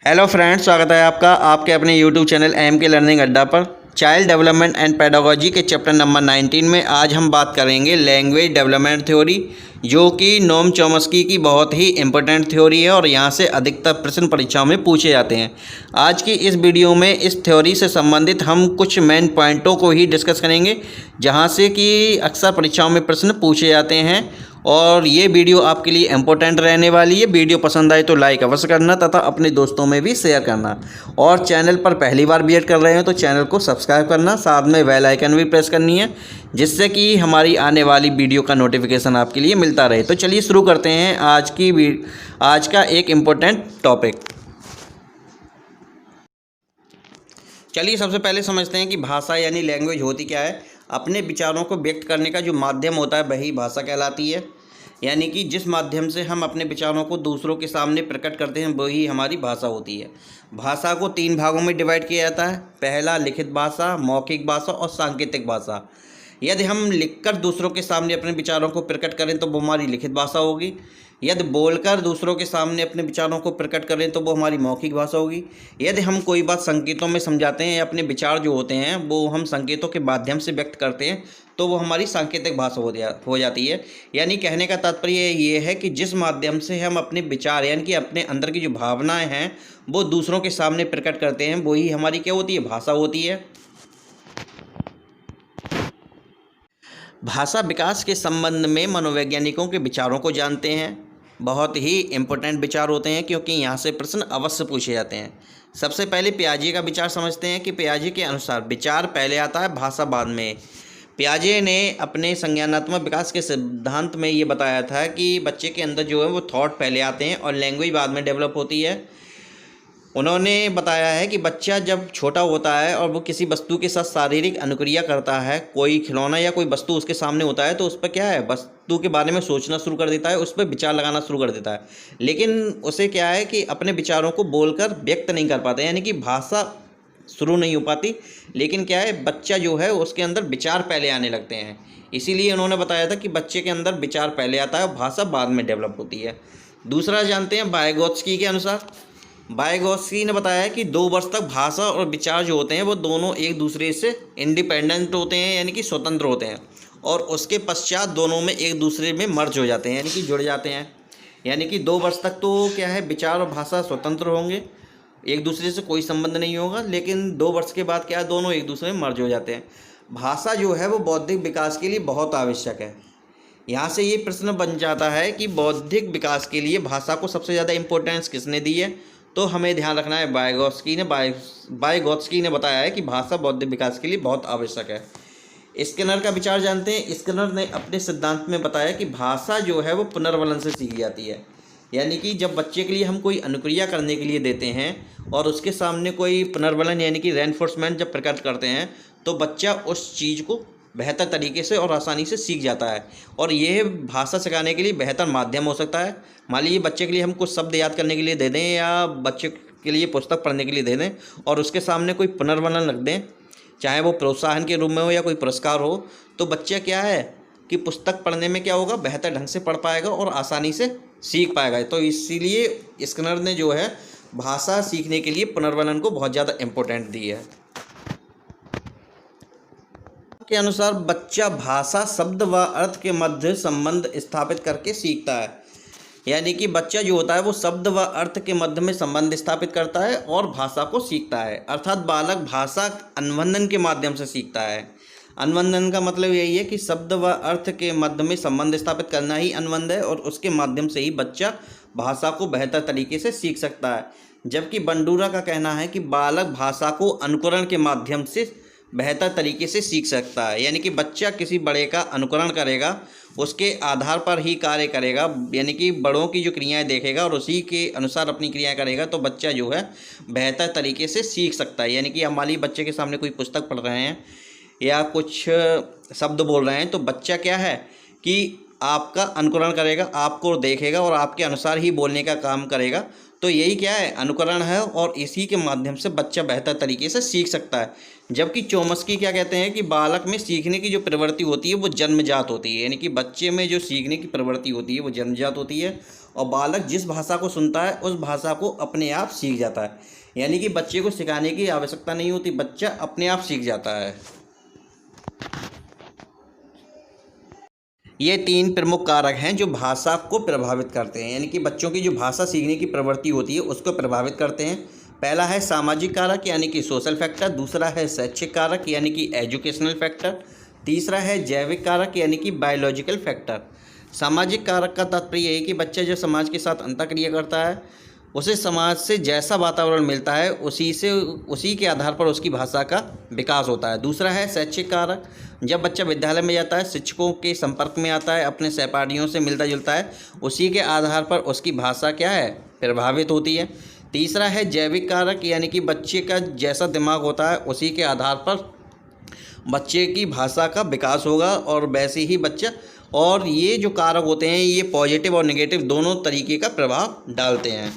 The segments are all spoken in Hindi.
हेलो फ्रेंड्स, स्वागत है आपका आपके अपने यूट्यूब चैनल एम के लर्निंग अड्डा पर। चाइल्ड डेवलपमेंट एंड पेडागोजी के चैप्टर नंबर 19 में आज हम बात करेंगे लैंग्वेज डेवलपमेंट थ्योरी, जो कि नोम चॉम्स्की की बहुत ही इंपॉर्टेंट थ्योरी है और यहाँ से अधिकतर प्रश्न परीक्षाओं में पूछे जाते हैं। आज की इस वीडियो में इस थ्योरी से संबंधित हम कुछ मेन पॉइंटों को ही डिस्कस करेंगे, जहाँ से कि अक्सर परीक्षाओं में प्रश्न पूछे जाते हैं और ये वीडियो आपके लिए इम्पोर्टेंट रहने वाली है। वीडियो पसंद आए तो लाइक अवश्य करना तथा अपने दोस्तों में भी शेयर करना, और चैनल पर पहली बार विजिट कर रहे हो तो चैनल को सब्सक्राइब करना, साथ में बेल आइकन भी प्रेस करनी है, जिससे कि हमारी आने वाली वीडियो का नोटिफिकेशन आपके लिए मिलता रहे। तो चलिए शुरू करते हैं आज का एक इम्पोर्टेंट टॉपिक। चलिए सबसे पहले समझते हैं कि भाषा यानी लैंग्वेज होती क्या है। अपने विचारों को व्यक्त करने का जो माध्यम होता है वही भाषा कहलाती है, यानी कि जिस माध्यम से हम अपने विचारों को दूसरों के सामने प्रकट करते हैं वही हमारी भाषा होती है। भाषा को 3 भागों में डिवाइड किया जाता है। पहला लिखित भाषा, मौखिक भाषा और सांकेतिक भाषा। यदि हम लिखकर दूसरों के सामने अपने विचारों को प्रकट करें तो वो हमारी लिखित भाषा होगी। यदि बोलकर दूसरों के सामने अपने विचारों को प्रकट करें तो वो हमारी मौखिक भाषा होगी। यदि हम कोई बात संकेतों में समझाते हैं या अपने विचार जो होते हैं वो हम संकेतों के माध्यम से व्यक्त करते हैं तो वो हमारी सांकेतिक भाषा हो जाती है। यानी कहने का तात्पर्य ये है कि जिस माध्यम से हम अपने विचार यानी कि अपने अंदर की जो भावनाएं हैं वो दूसरों के सामने प्रकट करते हैं वही हमारी क्या होती है, भाषा होती है। भाषा विकास के संबंध में मनोवैज्ञानिकों के विचारों को जानते हैं। बहुत ही इम्पोर्टेंट विचार होते हैं क्योंकि यहाँ से प्रश्न अवश्य पूछे जाते हैं। सबसे पहले पियाजे का विचार समझते हैं कि पियाजे के अनुसार विचार पहले आता है, भाषा बाद में। पियाजे ने अपने संज्ञानात्मक विकास के सिद्धांत में ये बताया था कि बच्चे के अंदर जो है वो थॉट पहले आते हैं और लैंग्वेज बाद में डेवलप होती है। उन्होंने बताया है कि बच्चा जब छोटा होता है और वो किसी वस्तु के साथ शारीरिक अनुक्रिया करता है, कोई खिलौना या कोई वस्तु उसके सामने होता है तो उस पर क्या है, वस्तु के बारे में सोचना शुरू कर देता है, उस पर विचार लगाना शुरू कर देता है। लेकिन उसे क्या है कि अपने विचारों को बोलकर व्यक्त नहीं कर पाता, यानी कि भाषा शुरू नहीं हो पाती। लेकिन क्या है, बच्चा जो है उसके अंदर विचार पहले आने लगते हैं। इसीलिए उन्होंने बताया था कि बच्चे के अंदर विचार पहले आता है और भाषा बाद में डेवलप होती है। दूसरा जानते हैं वाइगोत्स्की के अनुसार। वाइगोत्स्की ने बताया है कि 2 वर्ष तक भाषा और विचार जो होते हैं वो दोनों एक दूसरे से इंडिपेंडेंट होते हैं, यानी कि स्वतंत्र होते हैं, और उसके पश्चात दोनों में एक दूसरे में मर्ज हो जाते हैं, यानी कि जुड़ जाते हैं। यानी कि 2 वर्ष तक तो क्या है, विचार और भाषा स्वतंत्र होंगे, एक दूसरे से कोई संबंध नहीं होगा। लेकिन 2 वर्ष के बाद क्या है, दोनों एक दूसरे में मर्ज हो जाते हैं। भाषा जो है वो बौद्धिक विकास के लिए बहुत आवश्यक है। यहाँ से ये प्रश्न बन जाता है कि बौद्धिक विकास के लिए भाषा को सबसे ज़्यादा इम्पोर्टेंस किसने दी है, तो हमें ध्यान रखना है वाइगोत्स्की ने बताया है कि भाषा बौद्धिक विकास के लिए बहुत आवश्यक है। स्किनर का विचार जानते हैं। स्किनर ने अपने सिद्धांत में बताया कि भाषा जो है वो पुनर्वलन से सीखी जाती है। यानी कि जब बच्चे के लिए हम कोई अनुक्रिया करने के लिए देते हैं और उसके सामने कोई पुनर्वलन यानी कि रेनफोर्समेंट जब प्रकट करते हैं तो बच्चा उस चीज़ को बेहतर तरीके से और आसानी से सीख जाता है, और यह भाषा सिखाने के लिए बेहतर माध्यम हो सकता है। मान लीजिए बच्चे के लिए हम कुछ शब्द याद करने के लिए दे दें या बच्चे के लिए पुस्तक पढ़ने के लिए दे दें और उसके सामने कोई पुनर्वलन रख दें, चाहे वो प्रोत्साहन के रूप में हो या कोई पुरस्कार हो, तो बच्चा क्या है कि पुस्तक पढ़ने में क्या होगा, बेहतर ढंग से पढ़ पाएगा और आसानी से सीख पाएगा। तो इसीलिए स्किनर ने जो है भाषा सीखने के लिए पुनर्वलन को बहुत ज़्यादा इम्पोर्टेंट दी है। के अनुसार बच्चा भाषा शब्द व अर्थ के मध्य संबंध स्थापित करके सीखता है। यानी कि बच्चा जो होता है वो शब्द व अर्थ के मध्य में संबंध स्थापित करता है और भाषा को सीखता है। अर्थात बालक भाषा अनुबंधन के माध्यम से सीखता है। अनुबंधन का मतलब यही है कि शब्द व अर्थ के मध्य में संबंध स्थापित करना ही अनुबंध है, और उसके माध्यम से ही बच्चा भाषा को बेहतर तरीके से सीख सकता है। जबकि बंडूरा का कहना है कि बालक भाषा को अनुकरण के माध्यम से बेहतर तरीके से सीख सकता है। यानी कि बच्चा किसी बड़े का अनुकरण करेगा, उसके आधार पर ही कार्य करेगा, यानी कि बड़ों की जो क्रियाएं देखेगा और उसी के अनुसार अपनी क्रियाएं करेगा, तो बच्चा जो है बेहतर तरीके से सीख सकता है। यानी कि हम मान लीजिए बच्चे के सामने कोई पुस्तक पढ़ रहे हैं या कुछ शब्द बोल रहे हैं तो बच्चा क्या है कि आपका अनुकरण करेगा, आपको देखेगा और आपके अनुसार ही बोलने का काम करेगा। तो यही क्या है, अनुकरण है, और इसी के माध्यम से बच्चा बेहतर तरीके से सीख सकता है। जबकि चॉम्स्की क्या कहते हैं कि बालक में सीखने की जो प्रवृत्ति होती है वो जन्मजात होती है। यानी कि बच्चे में जो सीखने की प्रवृत्ति होती है वो जन्मजात होती है, और बालक जिस भाषा को सुनता है उस भाषा को अपने आप सीख जाता है। यानी कि बच्चे को सिखाने की आवश्यकता नहीं होती, बच्चा अपने आप सीख जाता है। ये 3 प्रमुख कारक हैं जो भाषा को प्रभावित करते हैं, यानी कि बच्चों की जो भाषा सीखने की प्रवृत्ति होती है उसको प्रभावित करते हैं। पहला है सामाजिक कारक यानी कि सोशल फैक्टर, दूसरा है शैक्षिक कारक यानी कि एजुकेशनल फैक्टर, तीसरा है जैविक कारक यानी कि बायोलॉजिकल फैक्टर। सामाजिक कारक का तात्पर्य है कि बच्चा जो समाज के साथ अंतःक्रिया करता है उसे समाज से जैसा वातावरण मिलता है उसी के आधार पर उसकी भाषा का विकास होता है। दूसरा है शैक्षिक कारक, जब बच्चा विद्यालय में जाता है, शिक्षकों के संपर्क में आता है, अपने सहपाठियों से मिलता जुलता है, उसी के आधार पर उसकी भाषा क्या है, प्रभावित होती है। तीसरा है जैविक कारक यानी कि बच्चे का जैसा दिमाग होता है उसी के आधार पर बच्चे की भाषा का विकास होगा और वैसे ही बच्चा, और ये जो कारक होते हैं ये पॉजिटिव और नेगेटिव दोनों तरीके का प्रभाव डालते हैं।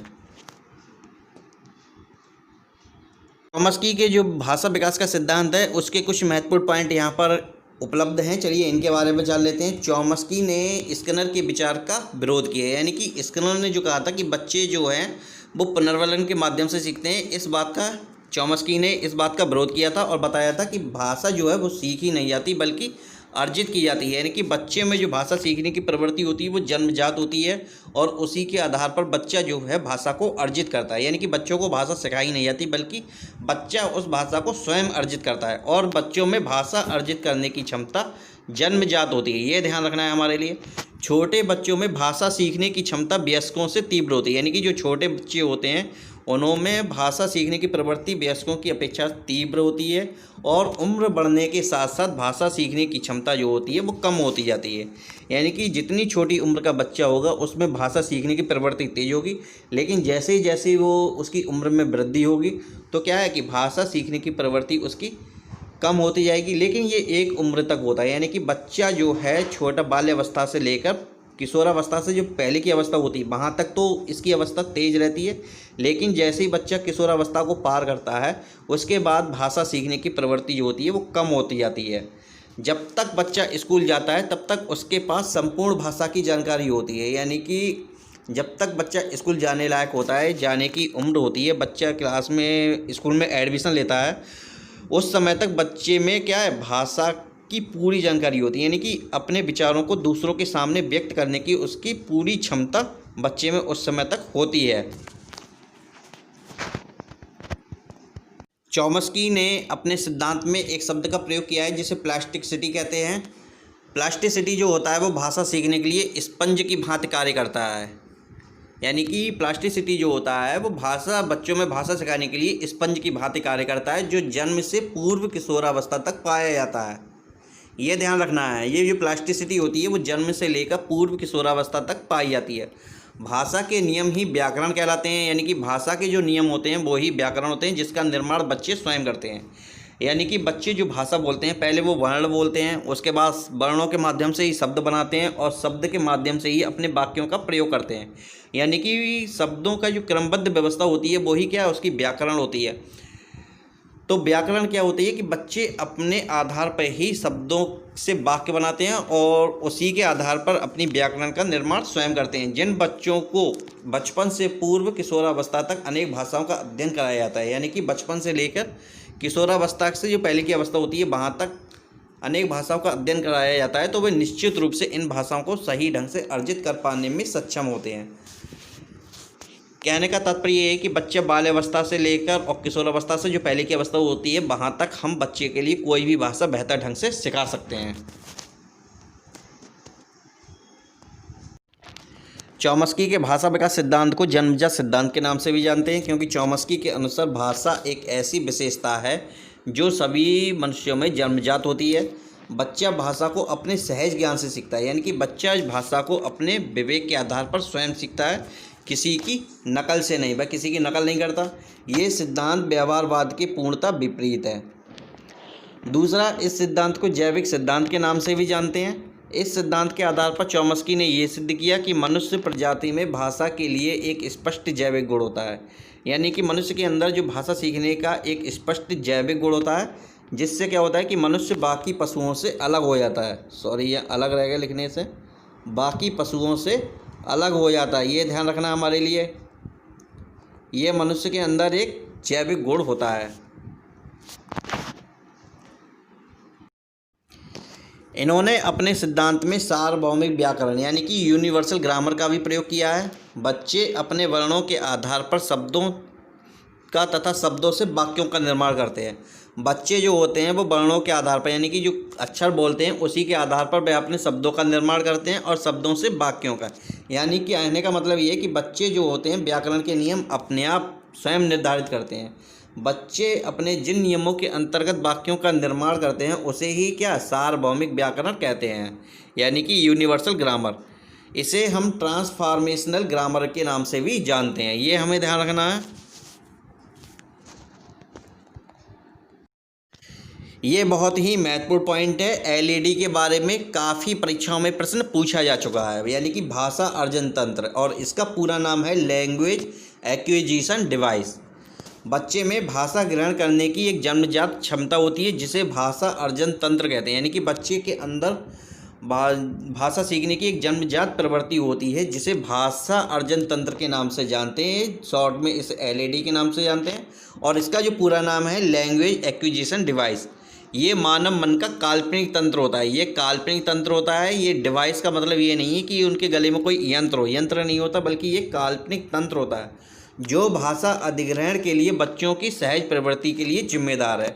चॉम्स्की के जो भाषा विकास का सिद्धांत है उसके कुछ महत्वपूर्ण पॉइंट यहाँ पर उपलब्ध हैं, चलिए इनके बारे में जान लेते हैं। चॉम्स्की ने स्किनर के विचार का विरोध किया, यानी कि स्किनर ने जो कहा था कि बच्चे जो हैं वो पुनर्वलन के माध्यम से सीखते हैं, इस बात का चॉम्स्की ने इस बात का विरोध किया था और बताया था कि भाषा जो है वो सीखी नहीं जाती बल्कि अर्जित की जाती है। यानी कि बच्चे में जो भाषा सीखने की प्रवृत्ति होती है वो जन्मजात होती है और उसी के आधार पर बच्चा जो है भाषा को अर्जित करता है। यानी कि बच्चों को भाषा सिखाई नहीं जाती बल्कि बच्चा उस भाषा को स्वयं अर्जित करता है और बच्चों में भाषा अर्जित करने की क्षमता जन्मजात होती है, ये ध्यान रखना है हमारे लिए। छोटे बच्चों में भाषा सीखने की क्षमता वयस्कों से तीव्र होती है, यानी कि जो छोटे बच्चे होते हैं उनमें भाषा सीखने की प्रवृत्ति वयस्कों की अपेक्षा तीव्र होती है और उम्र बढ़ने के साथ साथ भाषा सीखने की क्षमता जो होती है वो कम होती जाती है। यानी कि जितनी छोटी उम्र का बच्चा होगा उसमें भाषा सीखने की प्रवृत्ति तेज होगी, लेकिन जैसे जैसे वो उसकी उम्र में वृद्धि होगी तो क्या है कि भाषा सीखने की प्रवृत्ति उसकी कम होती जाएगी। लेकिन ये एक उम्र तक होता है, यानी कि बच्चा जो है छोटा बाल्यावस्था से लेकर किशोरावस्था से जो पहले की अवस्था होती है वहाँ तक तो इसकी अवस्था तेज रहती है, लेकिन जैसे ही बच्चा किशोरावस्था को पार करता है उसके बाद भाषा सीखने की प्रवृत्ति जो होती है वो कम होती जाती है। जब तक बच्चा स्कूल जाता है तब तक उसके पास संपूर्ण भाषा की जानकारी होती है, यानी कि जब तक बच्चा स्कूल जाने लायक होता है, जाने की उम्र होती है, बच्चा क्लास में स्कूल में एडमिशन लेता है, उस समय तक बच्चे में क्या है भाषा की पूरी जानकारी होती है, यानी कि अपने विचारों को दूसरों के सामने व्यक्त करने की उसकी पूरी क्षमता बच्चे में उस समय तक होती है। चॉम्स्की ने अपने सिद्धांत में एक शब्द का प्रयोग किया है जिसे प्लास्टिसिटी कहते हैं। प्लास्टिसिटी जो होता है वो भाषा सीखने के लिए स्पंज की भांति कार्य करता है, यानी कि प्लास्टिसिटी जो होता है वो भाषा बच्चों में भाषा सिखाने के लिए स्पंज की भांति कार्य करता है जो जन्म से पूर्व किशोरावस्था तक पाया जाता है। ये ध्यान रखना है, ये जो प्लास्टिसिटी होती है वो जन्म से लेकर पूर्व किशोरावस्था तक पाई जाती है। भाषा के नियम ही व्याकरण कहलाते हैं, यानी कि भाषा के जो नियम होते हैं वो ही व्याकरण होते हैं जिसका निर्माण बच्चे स्वयं करते हैं। यानी कि बच्चे जो भाषा बोलते हैं पहले वो वर्ण बोलते हैं, उसके बाद वर्णों के माध्यम से ही शब्द बनाते हैं और शब्द के माध्यम से ही अपने वाक्यों का प्रयोग करते हैं। यानी कि शब्दों का जो क्रमबद्ध व्यवस्था होती है वही क्या है उसकी व्याकरण होती है। तो व्याकरण क्या होती है कि बच्चे अपने आधार पर ही शब्दों से वाक्य बनाते हैं और उसी के आधार पर अपनी व्याकरण का निर्माण स्वयं करते हैं। जिन बच्चों को बचपन से पूर्व किशोरावस्था तक अनेक भाषाओं का अध्ययन कराया जाता है, यानी कि बचपन से लेकर किशोरावस्था से जो पहले की अवस्था होती है वहाँ तक अनेक भाषाओं का अध्ययन कराया जाता है, तो वे निश्चित रूप से इन भाषाओं को सही ढंग से अर्जित कर पाने में सक्षम होते हैं। कहने का तात्पर्य ये है कि बच्चे बाल्यावस्था से लेकर और किशोरावस्था से जो पहले की अवस्था होती है वहाँ तक हम बच्चे के लिए कोई भी भाषा बेहतर ढंग से सिखा सकते हैं। चॉम्स्की के भाषा विकास सिद्धांत को जन्मजात सिद्धांत के नाम से भी जानते हैं, क्योंकि चॉम्स्की के अनुसार भाषा एक ऐसी विशेषता है जो सभी मनुष्यों में जन्मजात होती है। बच्चा भाषा को अपने सहज ज्ञान से सीखता है, यानी कि बच्चा भाषा को अपने विवेक के आधार पर स्वयं सीखता है, किसी की नकल से नहीं, वह किसी की नकल नहीं करता। ये सिद्धांत व्यवहारवाद के पूर्णतः विपरीत है। दूसरा, इस सिद्धांत को जैविक सिद्धांत के नाम से भी जानते हैं। इस सिद्धांत के आधार पर चॉम्स्की ने यह सिद्ध किया कि मनुष्य प्रजाति में भाषा के लिए एक स्पष्ट जैविक गुण होता है, यानी कि मनुष्य के अंदर जो भाषा सीखने का एक स्पष्ट जैविक गुण होता है, जिससे क्या होता है कि मनुष्य बाकी पशुओं से अलग हो जाता है। सॉरी, यह अलग रहेगा लिखने से, बाकी पशुओं से अलग हो जाता है। ये ध्यान रखना हमारे लिए। ये मनुष्य के अंदर एक जैविक गुण होता है। इन्होंने अपने सिद्धांत में सार्वभौमिक व्याकरण यानी कि यूनिवर्सल ग्रामर का भी प्रयोग किया है। बच्चे अपने वर्णों के आधार पर शब्दों का तथा शब्दों से वाक्यों का निर्माण करते हैं। बच्चे जो होते हैं वो वर्णों के आधार पर यानी कि जो अक्षर बोलते हैं उसी के आधार पर वे अपने शब्दों का निर्माण करते हैं और शब्दों से वाक्यों का। यानी कि कहने का मतलब ये है कि बच्चे जो होते हैं व्याकरण के नियम अपने आप स्वयं निर्धारित करते हैं। बच्चे अपने जिन नियमों के अंतर्गत वाक्यों का निर्माण करते हैं उसे ही क्या सार्वभौमिक व्याकरण कहते हैं, यानी कि यूनिवर्सल ग्रामर। इसे हम ट्रांसफॉर्मेशनल ग्रामर के नाम से भी जानते हैं। ये हमें ध्यान रखना है। ये बहुत ही महत्वपूर्ण पॉइंट है। एलईडी के बारे में काफ़ी परीक्षाओं में प्रश्न पूछा जा चुका है, यानी कि भाषा अर्जन तंत्र, और इसका पूरा नाम है लैंग्वेज एक्विजिशन डिवाइस। बच्चे में भाषा ग्रहण करने की एक जन्मजात क्षमता होती है जिसे भाषा अर्जन तंत्र कहते हैं, यानी कि बच्चे के अंदर भाषा सीखने की एक जन्मजात प्रवृत्ति होती है जिसे भाषा अर्जन तंत्र के नाम से जानते हैं, शॉर्ट में इस एलईडी के नाम से जानते हैं। और इसका जो पूरा नाम है लैंग्वेज एक्विजिशन डिवाइस। ये मानव मन का काल्पनिक तंत्र होता है। ये काल्पनिक तंत्र होता है। ये डिवाइस का मतलब ये नहीं है कि उनके गले में कोई यंत्र हो, यंत्र नहीं होता, बल्कि ये काल्पनिक तंत्र होता है जो भाषा अधिग्रहण के लिए बच्चों की सहज प्रवृत्ति के लिए जिम्मेदार है।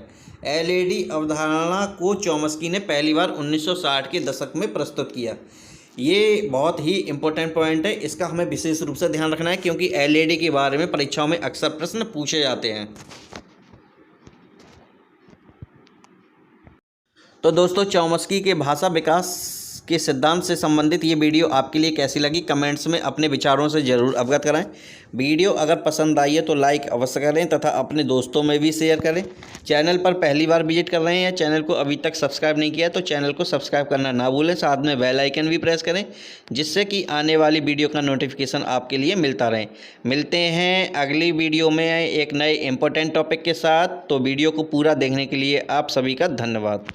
एलईडी अवधारणा को चॉम्स्की ने पहली बार 1960 के दशक में प्रस्तुत किया। ये बहुत ही इम्पोर्टेंट पॉइंट है, इसका हमें विशेष रूप से ध्यान रखना है क्योंकि एलईडी के बारे में परीक्षाओं में अक्सर प्रश्न पूछे जाते हैं। तो दोस्तों, चॉम्स्की के भाषा विकास के सिद्धांत से संबंधित ये वीडियो आपके लिए कैसी लगी कमेंट्स में अपने विचारों से ज़रूर अवगत कराएं। वीडियो अगर पसंद आई है तो लाइक अवश्य करें तथा अपने दोस्तों में भी शेयर करें। चैनल पर पहली बार विजिट कर रहे हैं या चैनल को अभी तक सब्सक्राइब नहीं किया तो चैनल को सब्सक्राइब करना ना भूलें। साथ में बेल आइकन भी प्रेस करें जिससे कि आने वाली वीडियो का नोटिफिकेशन आपके लिए मिलता रहे। मिलते हैं अगली वीडियो में एक नए इम्पोर्टेंट टॉपिक के साथ। तो वीडियो को पूरा देखने के लिए आप सभी का धन्यवाद।